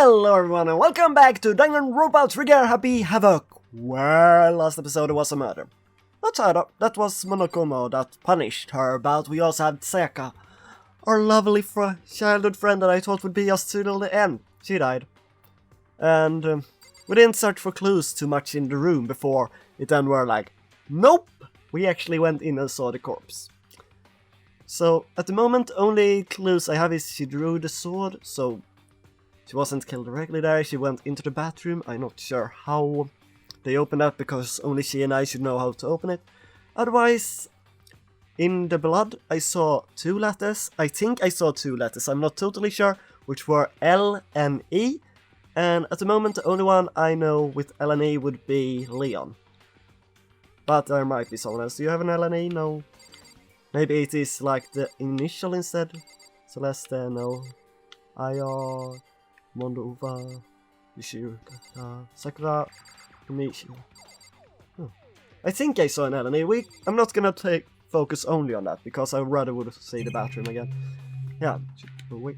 Hello everyone and welcome back to Danganronpa Trigger Happy Havoc, where last episode was a murder. That was Monokomo that punished her, but we also had Sayaka, our lovely childhood friend that I thought would be us till the end. She died. And we didn't search for clues too much in the room before it then were like, nope! We actually went in and saw the corpse. So at the moment only clues I have is she drew the sword, so she wasn't killed directly there, she went into the bathroom. I'm not sure how they opened that because only she and I should know how to open it. Otherwise, in the blood I saw two letters. I think I saw two letters, I'm not totally sure, which were L and E. And at the moment the only one I know with L and E would be Leon. But there might be someone else. Do you have an L and E? No. Maybe it is like the initial instead. Celeste, no. IR, Mondova, Yoshiuka, Sakura, Michi. Oh. I think I saw an L and E. I'm not gonna focus only on that, because I rather would see the bathroom again. Yeah, oh, wait.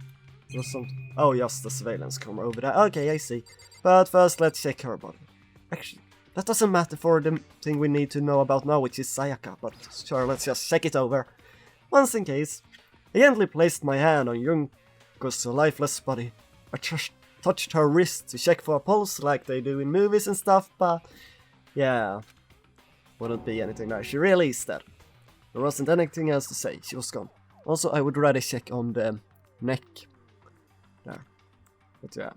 There was something. Oh, yes, the surveillance camera over there. Okay, I see. But first, let's check her body. Actually, that doesn't matter for the thing we need to know about now, which is Sayaka, but sure, let's just check it over. Once in case, I gently placed my hand on Junko's lifeless body. I touched her wrist to check for a pulse like they do in movies and stuff, but yeah, wouldn't be anything there. She really is dead. There wasn't anything else to say, she was gone. Also, I would rather check on the neck. There. But yeah.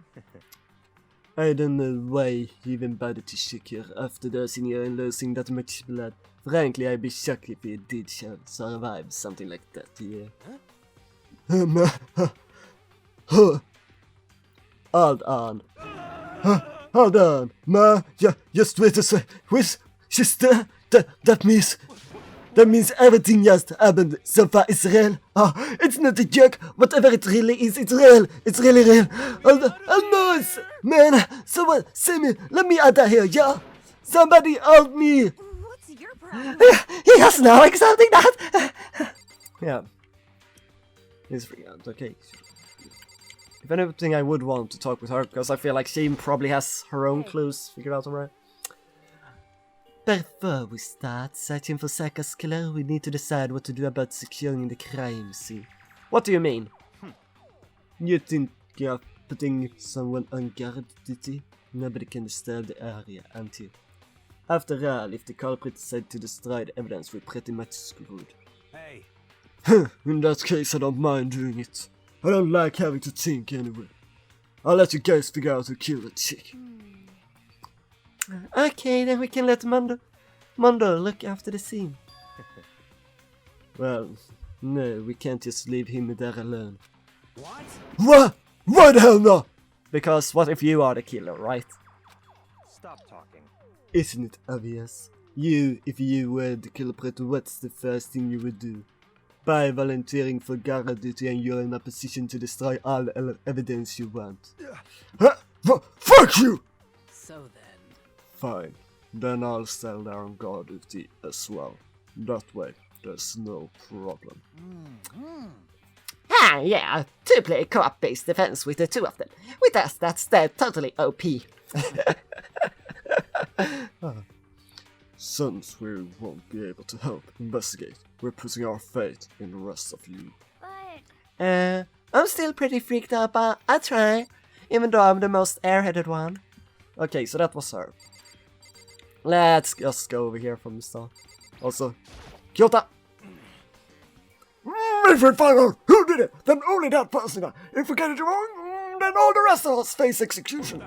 I don't know why you even bothered to check her after dosing her and losing that much blood. Frankly, I'd be shocked if you did survive something like that, yeah. Hold on. Hold on. Just wait a sec. She's there? That means everything just happened so far is real. Oh, it's not a joke. Whatever it really is, it's real. It's really real. Oh no, man. Someone, save me. Let me out of here, yeah? Somebody help me. What's your problem? He has now accepting that. Yeah. He's freaking out. Okay. If anything, I would want to talk with her, because I feel like she probably has her own clues figured out already. Before we start searching for Sayaka's killer, we need to decide what to do about securing the crime scene. What do you mean? You think you're putting someone on guard duty? Nobody can disturb the area until. After all, if the culprit decide to destroy the evidence, we're pretty much screwed. Hey. In that case, I don't mind doing it. I don't like having to think anyway. I'll let you guys figure out who killed the chick. Okay, then we can let Mondo look after the scene. Well, no, we can't just leave him there alone. What? Why the hell not? Because what if you are the killer, right? Stop talking. Isn't it obvious? If you were the culprit, what's the first thing you would do? By volunteering for guard duty and you're in a position to destroy all the evidence you want. Fuck you! So then. Fine, then I'll stand there on guard duty as well. That way, there's no problem. Ah, yeah, 2-player co-op-based defense with the two of them. With us, that's totally OP. Since we won't be able to help investigate, we're putting our faith in the rest of you. But I'm still pretty freaked out, but I try, even though I'm the most airheaded one. Okay, so that was her. Let's just go over here from the start. Also, Kyota! If we find out who did it, then only that person. If we get it wrong, then all the rest of us face execution.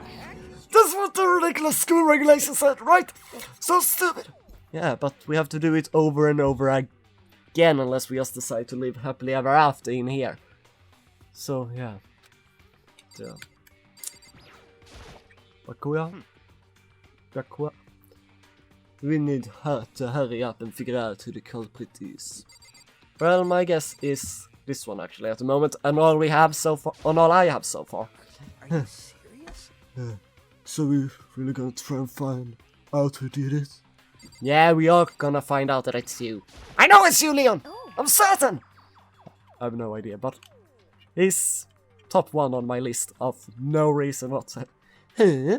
That's what the ridiculous school regulation said, right? So stupid. Yeah, but we have to do it over and over again unless we just decide to live happily ever after in here. So, yeah. Bakuya? We need her to hurry up and figure out who the culprit is. Well, my guess is this one actually at the moment, and all I have so far. Are you serious? So we're really gonna try and find out who did it? Yeah, we are gonna find out that it's you. I know it's you, Leon! oh, I'm certain! I have no idea, but he's top one on my list of no reason whatsoever. Huh?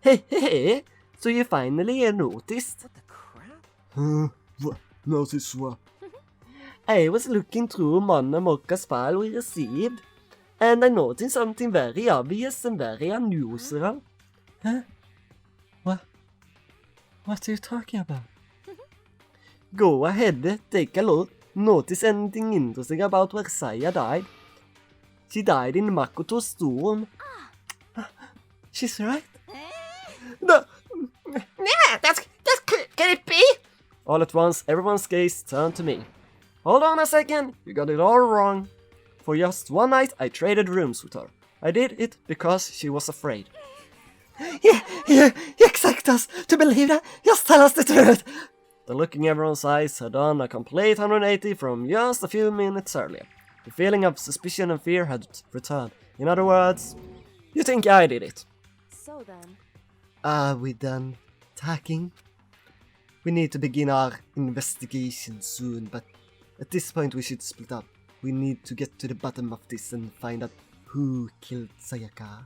Hey, so you finally noticed? What the crap? What? Notice what? I was looking through Mana Mocha's file we received, and I noticed something very obvious and very unusual. Huh? What are you talking about? Go ahead, take a look. Notice anything interesting about where Saya died? She died in Makoto's storm. She's right. No. Yeah, that's can it be? All at once, everyone's gaze turned to me. Hold on a second, you got it all wrong. For just one night, I traded rooms with her. I did it because she was afraid. You expect us to believe that? Just tell us the truth. The look in everyone's eyes had done a complete 180 from just a few minutes earlier. The feeling of suspicion and fear had returned. In other words, you think I did it. So then, Are we done talking? We need to begin our investigation soon, but at this point we should split up. We need to get to the bottom of this and find out who killed Sayaka.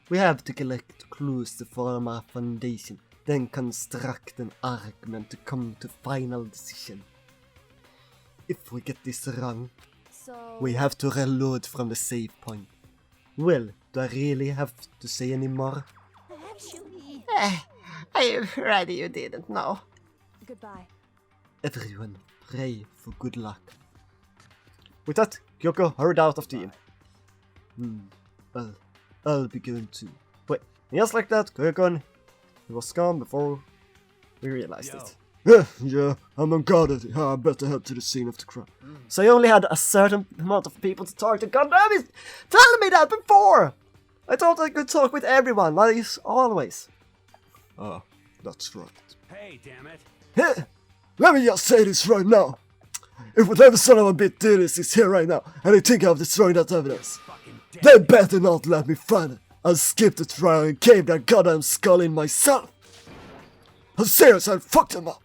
We have to collect clues to form our foundation, then construct an argument to come to final decision. If we get this wrong, so we have to reload from the save point. Well, do I really have to say any more? actually, I'm ready you didn't know. goodbye. Everyone, pray for good luck. With that, Kyoko hurried out of the inn. Well, I'll be going too. Wait, just like that, Kyoko, he was gone before we realized it. Yeah, I'm unguarded. I better head to the scene of the crime. So you only had a certain amount of people to talk to. God damn it! Tell me that before! I thought I could talk with everyone, like always. That's right. Hey, damn it. Hey, let me just say this right now. If whatever son of a bitch did this is here right now, and they think I've destroyed that evidence, Fucking they better not let me find it. I'll skip the trial and cave that goddamn skull in myself. I'm serious, I'll fuck them up.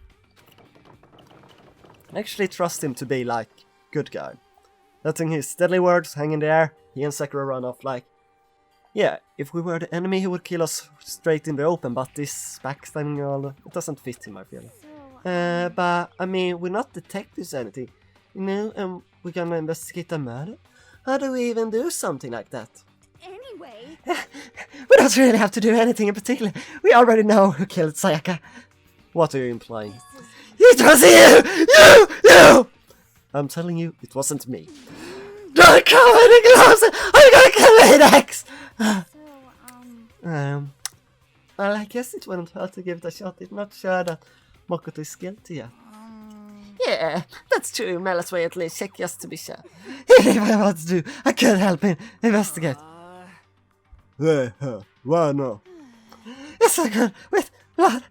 I actually trust him to be, like, good guy. Letting his deadly words hang in the air, he and Sakura run off like, yeah, if we were the enemy he would kill us straight in the open, but this backstabbing and all, it doesn't fit him, I feel. So, But, I mean, we're not detectives or anything, you know, and we're gonna investigate a murder? How do we even do something like that? anyway, We don't really have to do anything in particular. We already know who killed Sayaka. What are you implying? It was you! I'm telling you, it wasn't me. Don't come any closer! I'm gonna kill me next! so, Well, I guess it wouldn't hurt to give it a shot. It's not sure that Makoto is guilty yet. Yeah, that's true. Let's wait at least check just to be sure. If I want to do, I can't help him investigate. Why not? It's so good. Wait, blood.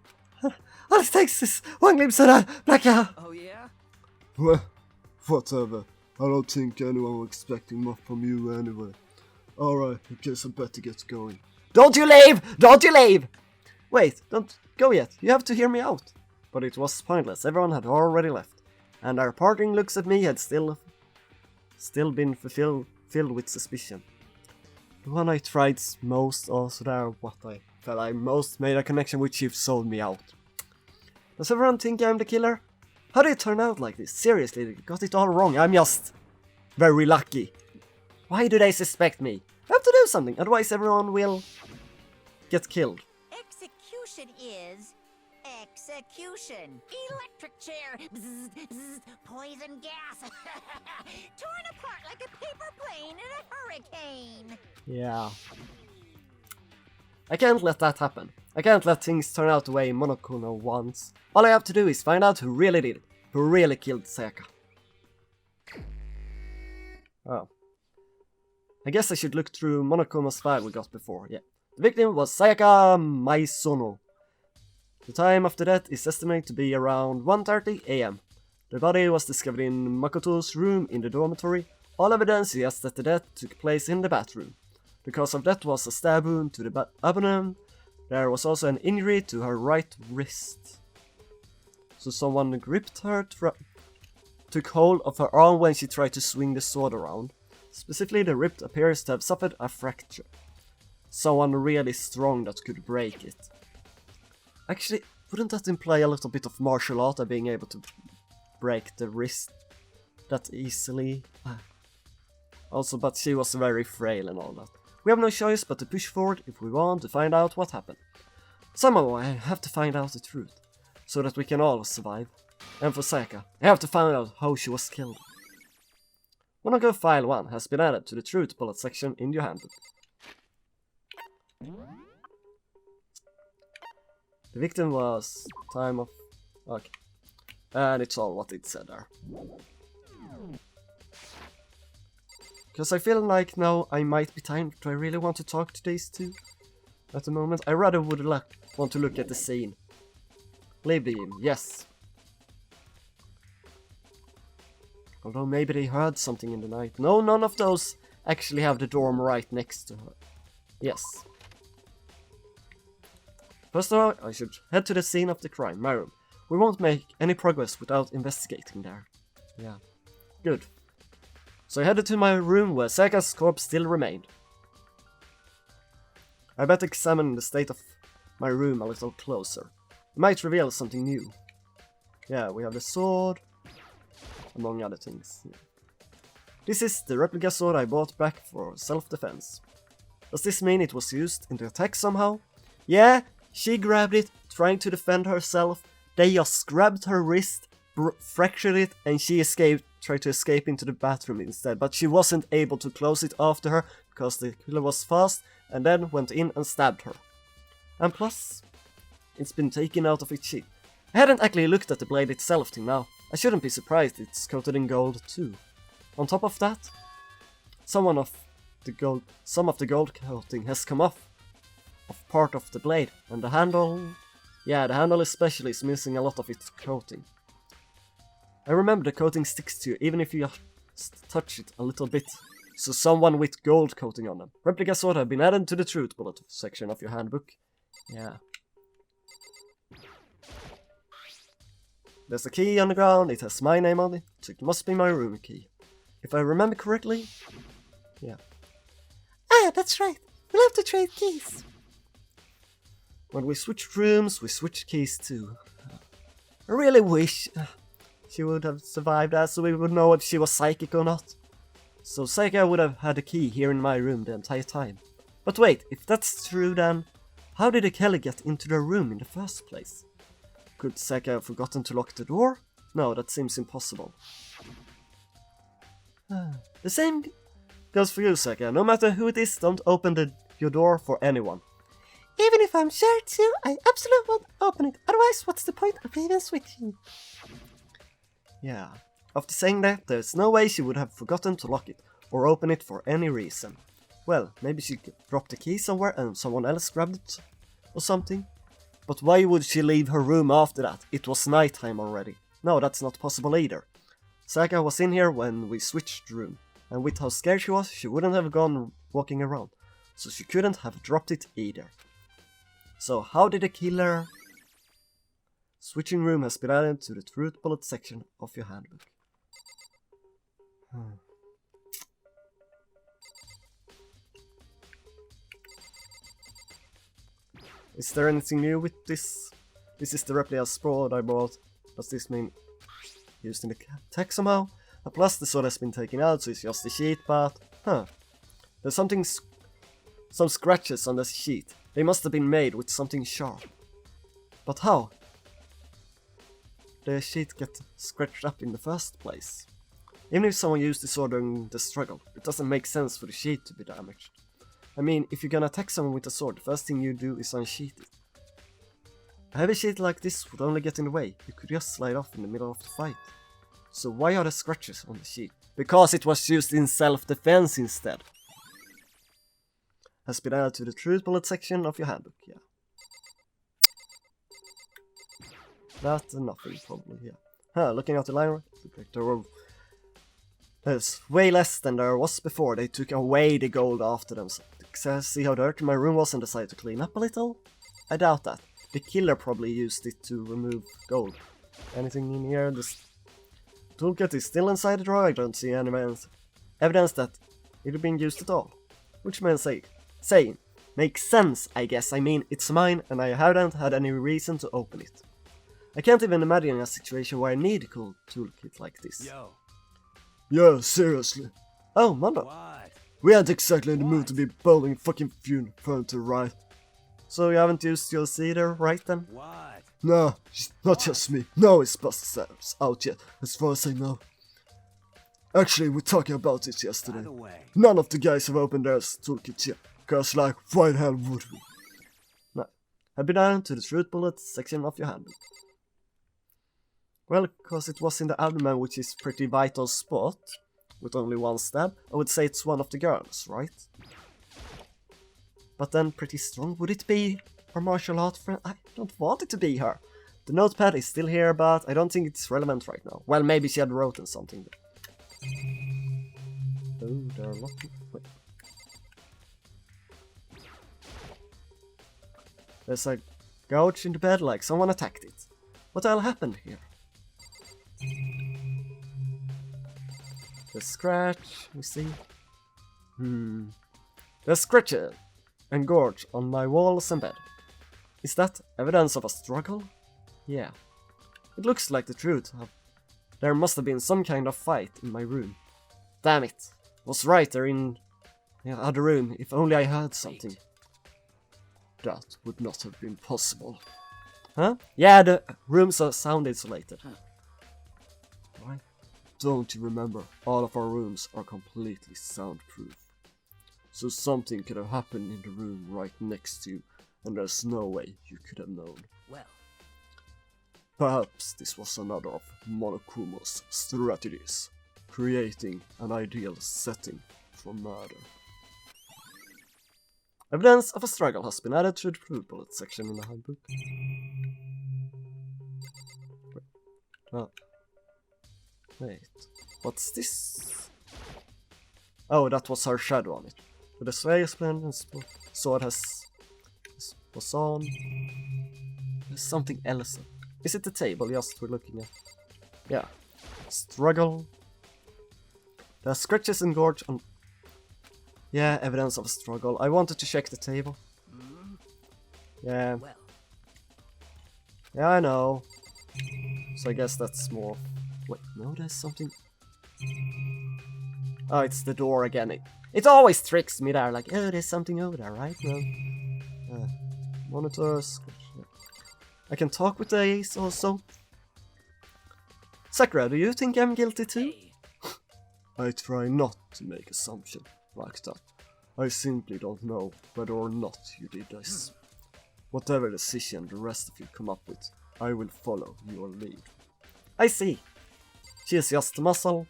All it takes is one glimpse of that blackout. Oh, yeah? Well, whatever. I don't think anyone was expecting much from you anyway. Alright, I guess I better get going. Don't you leave! Don't you leave! Wait, don't go yet. You have to hear me out. But it was pointless. Everyone had already left. And our parting looks at me had still been filled with suspicion. The one I tried most also there what I felt I most made a connection with Chief sold me out. Does everyone think I'm the killer? How did it turn out like this? Seriously, they got it all wrong. I'm just very lucky. Why do they suspect me? I have to do something, otherwise everyone will get killed. Execution is execution. Electric chair. Bzz, bzz, poison gas. Torn apart like a paper plane in a hurricane. Yeah. I can't let that happen. I can't let things turn out the way Monokuma wants. All I have to do is find out who really did it. Who really killed Sayaka. Oh. I guess I should look through Monokuma's file we got before, yeah. The victim was Sayaka Maisono. The time of the death is estimated to be around 1:30 AM. The body was discovered in Makoto's room in the dormitory. All evidence suggests that the death took place in the bathroom. The cause of death was a stab wound to the abdomen. There was also an injury to her right wrist. So someone gripped her, took hold of her arm when she tried to swing the sword around. Specifically, the rib appears to have suffered a fracture. Someone really strong that could break it. Actually, wouldn't that imply a little bit of martial art of being able to break the wrist that easily? Also, but she was very frail and all that. We have no choice but to push forward if we want to find out what happened. Somehow I have to find out the truth, so that we can all survive. And for Saka, I have to find out how she was killed. Monaco File 1 has been added to the truth bullet section in your handbook. The victim was time of... okay. And it's all what it said there. Because I feel like now I might be time. Do I really want to talk to these two? At the moment, I rather would want to look at the scene. Beam, yes. Although maybe they heard something in the night. No, none of those actually have the dorm right next to her. Yes. First of all, I should head to the scene of the crime, my room. We won't make any progress without investigating there. Yeah. Good. So I headed to my room where Saka's corpse still remained. I better examine the state of my room a little closer. It might reveal something new. Yeah, we have the sword, among other things. Yeah. This is the replica sword I bought back for self-defense. Does this mean it was used in the attack somehow? Yeah, she grabbed it, trying to defend herself. They just grabbed her wrist, fractured it, and she tried to escape into the bathroom instead. But she wasn't able to close it after her, because the killer was fast, and then went in and stabbed her. And plus, it's been taken out of its sheath. I hadn't actually looked at the blade itself till now. I shouldn't be surprised it's coated in gold too. On top of that, some of the gold coating has come off of part of the blade, and the handle... yeah, the handle especially is missing a lot of its coating. I remember the coating sticks to you even if you just touch it a little bit, so someone with gold coating on them. Replica sword have been added to the truth bullet section of your handbook. Yeah. There's a key on the ground, it has my name on it, so it must be my room key. If I remember correctly, yeah. Ah, that's right. We'll have to trade keys. When we switched rooms, we switched keys too. I really wish she would have survived that so we would know if she was psychic or not. So Saka would have had a key here in my room the entire time. But wait, if that's true then, how did the killer get into the room in the first place? Could Saka have forgotten to lock the door? No, that seems impossible. The same goes for you, Saka. No matter who it is, don't open your door for anyone. Even if I'm sure to, I absolutely won't open it. Otherwise, what's the point of even switching? Yeah. After saying that, there's no way she would have forgotten to lock it, or open it for any reason. Well, maybe she dropped the key somewhere and someone else grabbed it, or something. But why would she leave her room after that? It was nighttime already. No, that's not possible either. Saka was in here when we switched room, and with how scared she was, she wouldn't have gone walking around, so she couldn't have dropped it either. So how did the killer... Switching room has been added to the truth bullet section of your handbook. Is there anything new with this? This is the replica sword I bought. Does this mean used in the attack somehow? Plus the sword has been taken out, so it's just the sheet, but... There's some scratches on the sheet. They must have been made with something sharp. But how? The sheet get scratched up in the first place. Even if someone used the sword during the struggle, it doesn't make sense for the sheet to be damaged. I mean, if you're gonna attack someone with a sword, the first thing you do is unsheath it. A heavy sheet like this would only get in the way. You could just slide off in the middle of the fight. So why are there scratches on the sheet? Because it was used in self-defense instead. Has been added to the truth bullet section of your handbook, yeah. That's nothing, probably, yeah. Looking at the line, there's way less than there was before. They took away the gold after them. So, see how dirty my room was and decided to clean up a little? I doubt that. The killer probably used it to remove gold. Anything in here? This toolkit is still inside the drawer. I don't see any evidence that it being used at all. Which means saying, makes sense, I guess. I mean, it's mine and I haven't had any reason to open it. I can't even imagine a situation where I need a cool toolkit like this. Yo, Yeah, seriously. Oh, Mondo. what? We aren't exactly in the mood to be building fucking furniture, right? So you haven't used your cedar, right then? What? No, not just me. No, it's busted out yet, as far as I know. Actually, we're talking about it By yesterday. the way, None of the guys have opened their toolkits yet, cause like, why the hell would we? No. Head down to the fruit bullet section of your handbook. Well, cause it was in the abdomen, which is pretty vital spot, with only one stab, I would say it's one of the girls, right? But then pretty strong, would it be her martial art friend? I don't want it to be her. The notepad is still here, but I don't think it's relevant right now. Well, maybe she had written something. Oh, there are a lot of... Wait. There's a gouge in the bed, like someone attacked it. What the hell happened here? The scratch, we see. There's scratches and gorge on my walls and bed. Is that evidence of a struggle? Yeah. It looks like the truth. There must have been some kind of fight in my room. Damn it. Was right there in the other room, if only I heard something. That would not have been possible. Huh? Yeah, the rooms are sound isolated. Why? Don't you remember, all of our rooms are completely soundproof. So something could have happened in the room right next to you, and there's no way you could have known. well, Perhaps this was another of Monokumo's strategies, creating an ideal setting for murder. Evidence of a struggle has been added to the fruit bullet section in the handbook. Oh. Wait, what's this? Oh, that was her shadow on it. With a sway splendid and sword was on. There's something else. Is it the table just we're looking at? Yeah. Struggle. There are scratches and gorge on... Yeah, evidence of a struggle. I wanted to check the table. Yeah. well, Yeah, I know. So I guess that's more... Wait, no, there's something... Oh, it's the door again. It always tricks me there, like, oh, there's something over there, right? No. Monitors. Yeah. I can talk with the ace also. Sakura, do you think I'm guilty too? hey, I try not to make assumptions like that. I simply don't know whether or not you did this. Whatever decision the rest of you come up with, I will follow your lead. I see. She is just a muscle.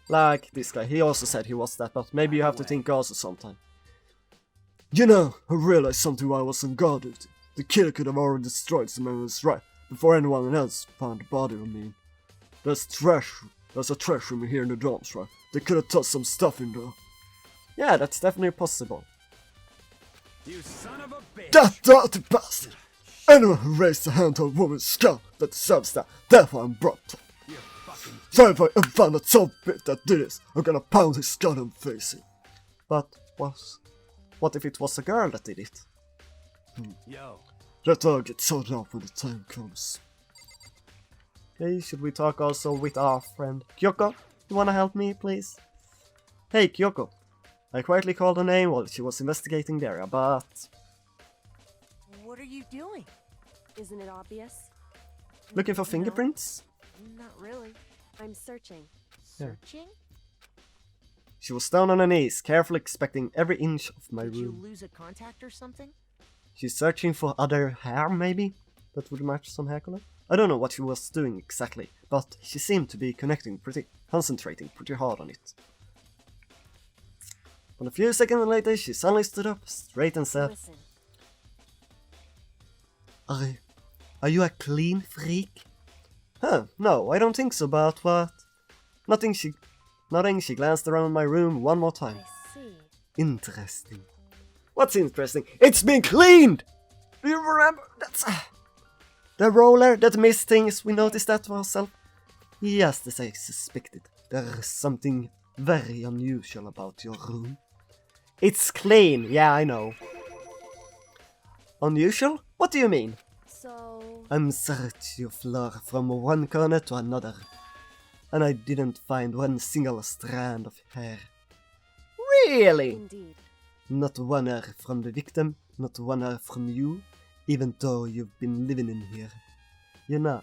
Like this guy, he also said he was that, but maybe you have to think also sometime. You know, I realized something while I was on guard duty. The killer could have already destroyed some evidence right before anyone else found the body, I mean. There's a trash room here in the dorms, right? They could have tossed some stuff in there. Yeah, that's definitely possible. you son of a bitch! That dirty bastard! Anyone who raised a hand to a woman's skull that deserves that, therefore I'm brought to. You fucking So if I find a top bit that did this, I'm gonna pound his skull and face him. But what if it was a girl that did it? yo, Let her get sorted out when the time comes. Okay, should we talk also with our friend Kyoko? You wanna help me, please? Hey, Kyoko. I quietly called her name while she was investigating the area, but... What are you doing? Isn't it obvious? Looking for fingerprints? Not really. I'm searching. Yeah. Searching? She was down on her knees, carefully inspecting every inch of my Did you room. lose a contact or something? She's searching for other hair, maybe? That would match some hair color? I don't know what she was doing exactly, but she seemed to be concentrating pretty hard on it. But a few seconds later, she suddenly stood up, straight and said, Listen, Are you a clean freak? Huh, no, I don't think so, but what? Nothing, she glanced around my room one more time. I see. Interesting. What's interesting? It's been cleaned! Do you remember? That's... the roller that missed things, we noticed that to ourselves. Yes, as I suspected. There is something very unusual about your room. It's clean, yeah, I know. Unusual? What do you mean? So, I'm searched your floor from one corner to another, and I didn't find one single strand of hair. Really? indeed. Not one hair from the victim, not one hair from you, even though you've been living in here. You know,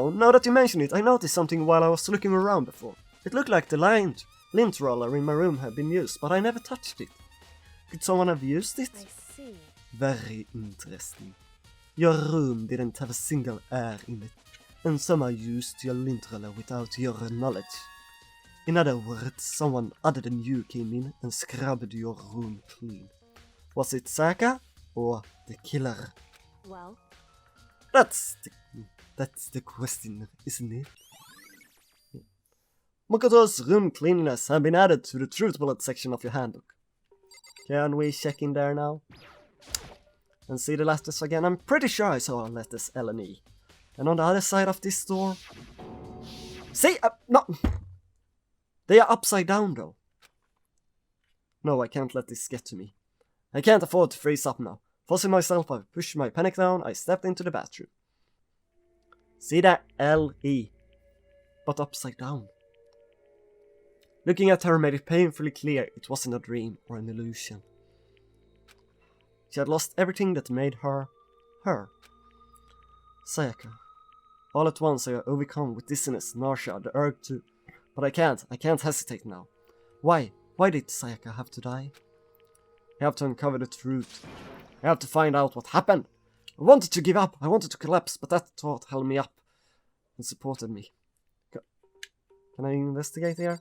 now that you mention it, I noticed something while I was looking around before. It looked like the lint roller in my room had been used, but I never touched it. Could someone have used it? I see. Very interesting. Your room didn't have a single hair in it, and somehow used your lint roller without your knowledge. In other words, someone other than you came in and scrubbed your room clean. Was it Saka or the killer? Well, That's the question, isn't it? Makoto's room cleanliness have been added to the truth bullet section of your handbook. Can we check in there now? And see the letters again? I'm pretty sure I saw letters L and E. And on the other side of this door... See? No! They are upside down though. No, I can't let this get to me. I can't afford to freeze up now. Forcing myself, I pushed my panic down, I stepped into the bathroom. See that? L-E. But upside down. Looking at her made it painfully clear it wasn't a dream or an illusion. She had lost everything that made her, her. Sayaka. All at once I got overcome with dizziness, nausea, the urge to... But I can't hesitate now. Why? Why did Sayaka have to die? I have to uncover the truth. I have to find out what happened. I wanted to give up, I wanted to collapse, but that thought held me up and supported me. Can I investigate here?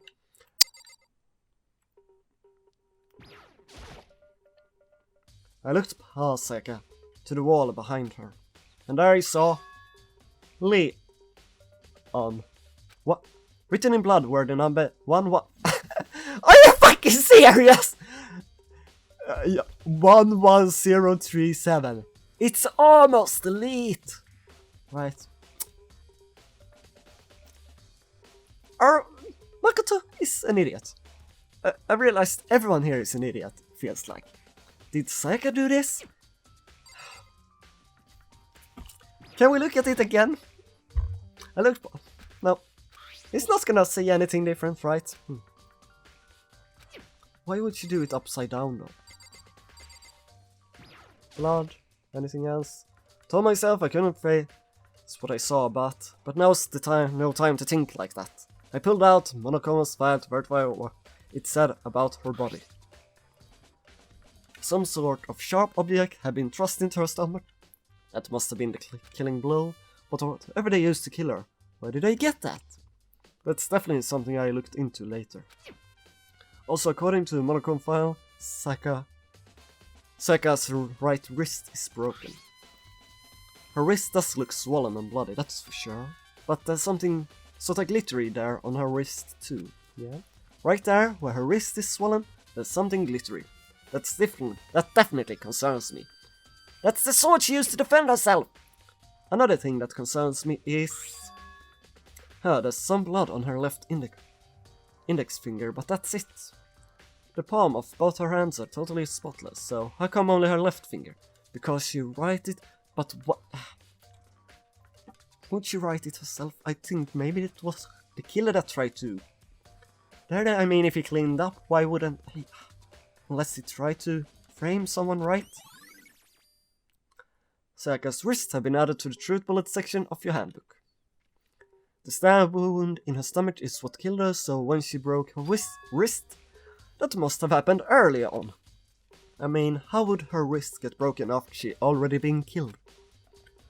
I looked past Sayaka to the wall behind her, and there I saw Lee on what? Written in blood were the number 1 1. Are you fucking serious? 11037. It's almost elite. Right. Makoto is an idiot. I realized everyone here is an idiot, feels like. Did Sayaka do this? Can we look at it again? I looked... No. It's not gonna say anything different, right? Why would she do it upside down, though? Blood? Anything else? Told myself I couldn't face what I saw, but now's the time, no time to think like that. I pulled out Monokoma's file to verify what it said about her body. Some sort of sharp object had been thrust into her stomach. That must have been the killing blow, but whatever they used to kill her, where did they get that? That's definitely something I looked into later. Also, according to the Monochrome file, Sayaka's right wrist is broken. Her wrist does look swollen and bloody, that's for sure. But there's something sort of glittery there on her wrist too, yeah? Right there, where her wrist is swollen, there's something glittery. That definitely concerns me. That's the sword she used to defend herself! Another thing that concerns me is... there's some blood on her left index finger, but that's it. The palm of both her hands are totally spotless, so how come only her left finger? Because she write it, but what... Would she write it herself? I think maybe it was the killer that tried to... I mean, if he cleaned up, why wouldn't he... Unless he tried to frame someone, right? Sayaka's wrists have been added to the truth bullet section of your handbook. The stab wound in her stomach is what killed her, so when she broke her wrist, that must have happened earlier on. I mean, how would her wrist get broken after she already been killed?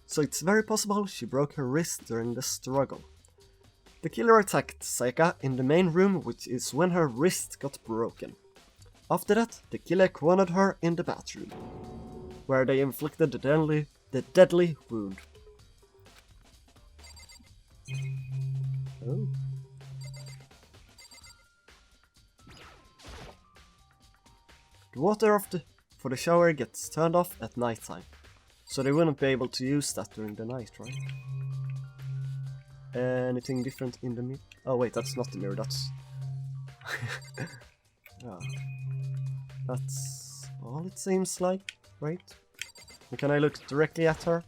So it's very possible she broke her wrist during the struggle. The killer attacked Sayaka in the main room, which is when her wrist got broken. After that, the killer cornered her in the bathroom, where they inflicted the deadly wound. Oh. The water for the shower gets turned off at night time, so they wouldn't be able to use that during the night, right? Anything different in the mirror? Oh wait, that's not the mirror, that's... oh. That's all it seems like. Wait. Can I look directly at her?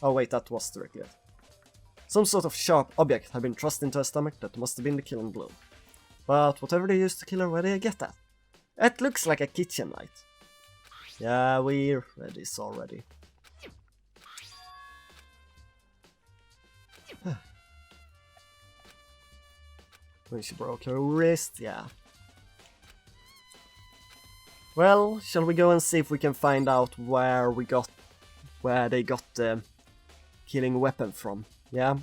Oh wait, that was directly at her. Some sort of sharp object had been thrust into her stomach that must have been the killing blow. But whatever they used to kill her, where did they get that? It looks like a kitchen light. Yeah, we read this already. When she broke her wrist, yeah. Well, shall we go and see if we can find out where they got the killing weapon from? Yeah,